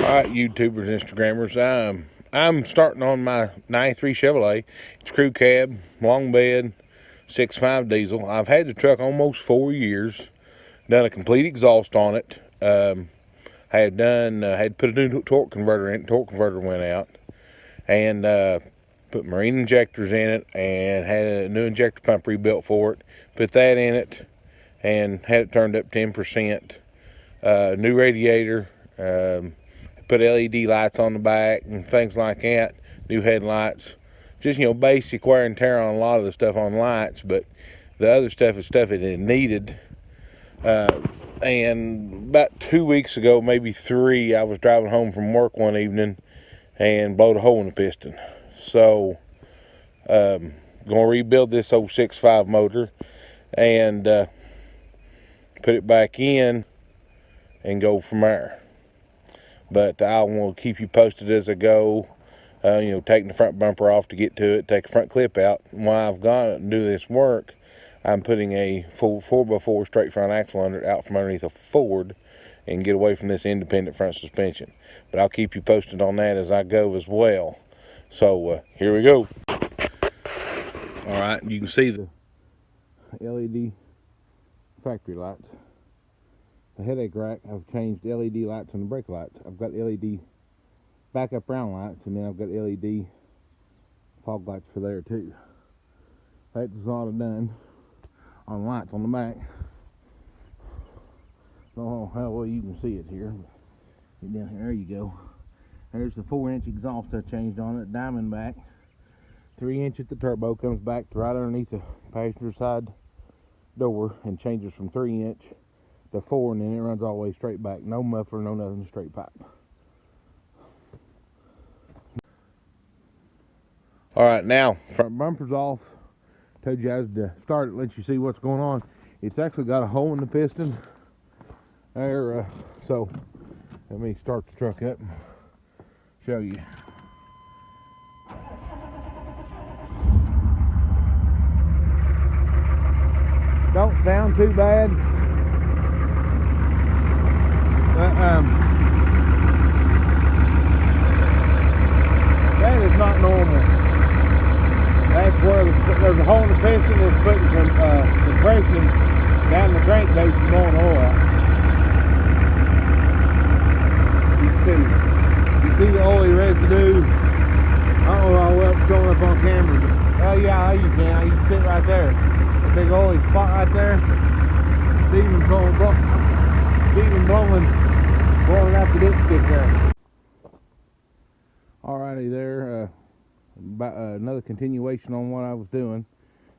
Alright, YouTubers, Instagrammers, I'm starting on my 93 Chevrolet. It's crew cab, long bed, 6.5 diesel. I've had the truck almost 4 years. Done a complete exhaust on it. Had put a new torque converter in it. Torque converter went out. And put marine injectors in it and had a new injector pump rebuilt for it. Put that in it and had it turned up 10%. New radiator. Put LED lights on the back and things like that. New headlights. Just, basic wear and tear on a lot of the stuff on lights, but the other stuff is stuff that it needed. And about 2 weeks ago, maybe 3, I was driving home from work one evening and blowed a hole in the piston. So, gonna rebuild this old 6.5 motor and put it back in and go from there. But I will keep you posted as I go. Taking the front bumper off to get to it, take a front clip out. And while I've gone and do this work, I'm putting a full 4x4 straight front axle under it, out from underneath a Ford, and get away from this independent front suspension. But I'll keep you posted on that as I go as well. So here we go. All right, you can see the LED factory lights. The headache rack, I've changed LED lights on the brake lights. I've got LED backup round lights, and then I've got LED fog lights for there too. That's all I've done on lights on the back. Oh, how well you can see it here. Get down here, there you go. There's the 4-inch exhaust I changed on it, Diamondback. 3-inch at the turbo, comes back to right underneath the passenger side door and changes from 3-inch to 4, and then it runs all the way straight back. No muffler, no nothing, straight pipe. Alright, now, front bumper's off. Told you guys to start it, let you see what's going on. It's actually got a hole in the piston there, so let me start the truck up and show you. Don't sound too bad. That is not normal. That's where there's a hole in the piston that's putting some compression down the crankcase and blowing oil out. You see the oily residue. I don't know how well it's showing up on camera, but oh yeah, you can. You can see it right there. A big oily spot right there. Even blowing out the dipstick there. Alrighty there, another continuation on what I was doing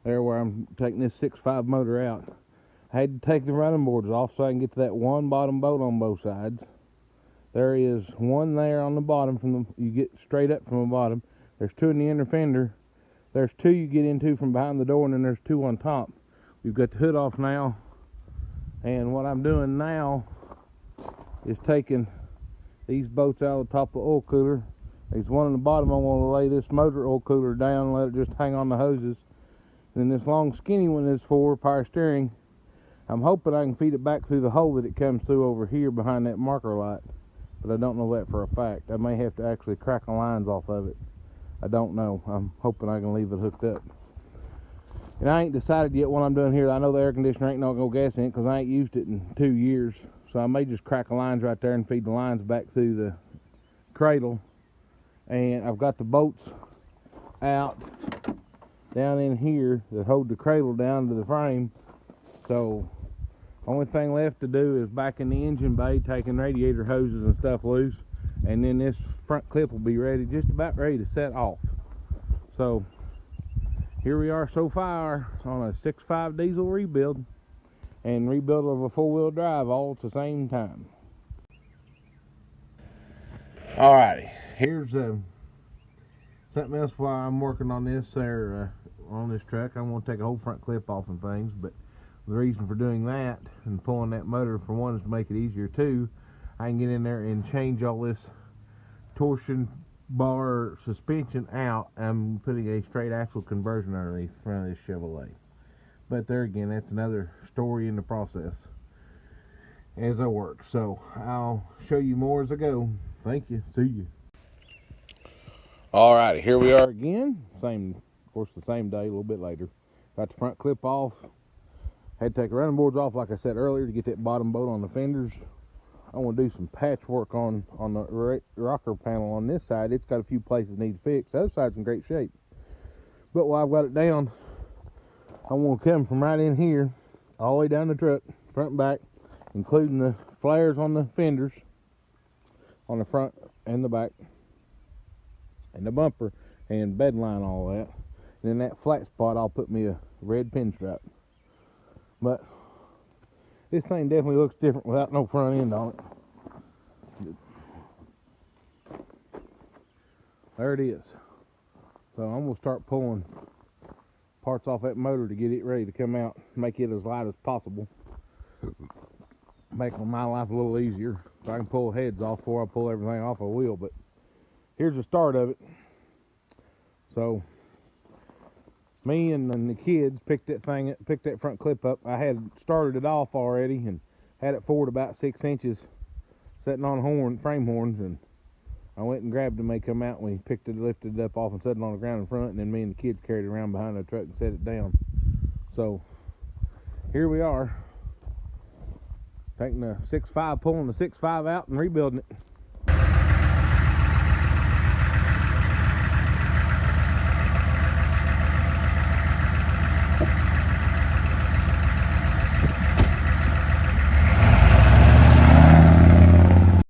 there, where I'm taking this 6.5 motor out. I had to take the running boards off so I can get to that one bottom bolt on both sides. There is one there on the bottom you get straight up from the bottom. There's 2 in the inner fender. There's 2 you get into from behind the door, and then there's 2 on top. We've got the hood off now, and what I'm doing now is taking these bolts out of the top of the oil cooler. There's one on the bottom. I'm going to lay this motor oil cooler down and let it just hang on the hoses. And then this long skinny one is for power steering. I'm hoping I can feed it back through the hole that it comes through over here behind that marker light, but I don't know that for a fact. I may have to actually crack the lines off of it. I don't know. I'm hoping I can leave it hooked up. And I ain't decided yet what I'm doing here. I know the air conditioner ain't no gas in it because I ain't used it in 2 years. So I may just crack the lines right there and feed the lines back through the cradle. And I've got the bolts out down in here that hold the cradle down to the frame. So only thing left to do is back in the engine bay, taking radiator hoses and stuff loose. And then this front clip will be ready, just about ready to set off. So here we are so far on a 6.5 diesel rebuild and rebuild of a 4-wheel drive all at the same time. Alrighty, here's something else while I'm working on this on this truck. I'm going to take a whole front clip off and things, but the reason for doing that and pulling that motor, for one, is to make it easier. 2, I can get in there and change all this torsion bar suspension out. I'm putting a straight axle conversion underneath the front of this Chevrolet. But there again, that's another story in the process as I work. So I'll show you more as I go. Thank you. See you. All right, here we are again. Same, of course, the same day, a little bit later. Got the front clip off. Had to take the running boards off, like I said earlier, to get that bottom bolt on the fenders. I want to do some patchwork on the rocker panel on this side. It's got a few places need fixed. The other side's in great shape. But while I've got it down, I want to come from right in here all the way down the truck, front and back, including the flares on the fenders on the front and the back, and the bumper and bed line, all that. And in that flat spot, I'll put me a red pinstripe. But this thing definitely looks different without no front end on it. There it is. So I'm going to start pulling parts off that motor to get it ready to come out, make it as light as possible, making my life a little easier so I can pull heads off before I pull everything off a wheel. But here's the start of it. So me and the kids picked that front clip up. I had started it off already and had it forward about 6 inches, sitting on frame horns, and I went and grabbed them. They come out, and we lifted it up off and set it on the ground in front, and then me and the kids carried it around behind the truck and set it down. So here we are, taking the 6.5, pulling the 6.5 out and rebuilding it.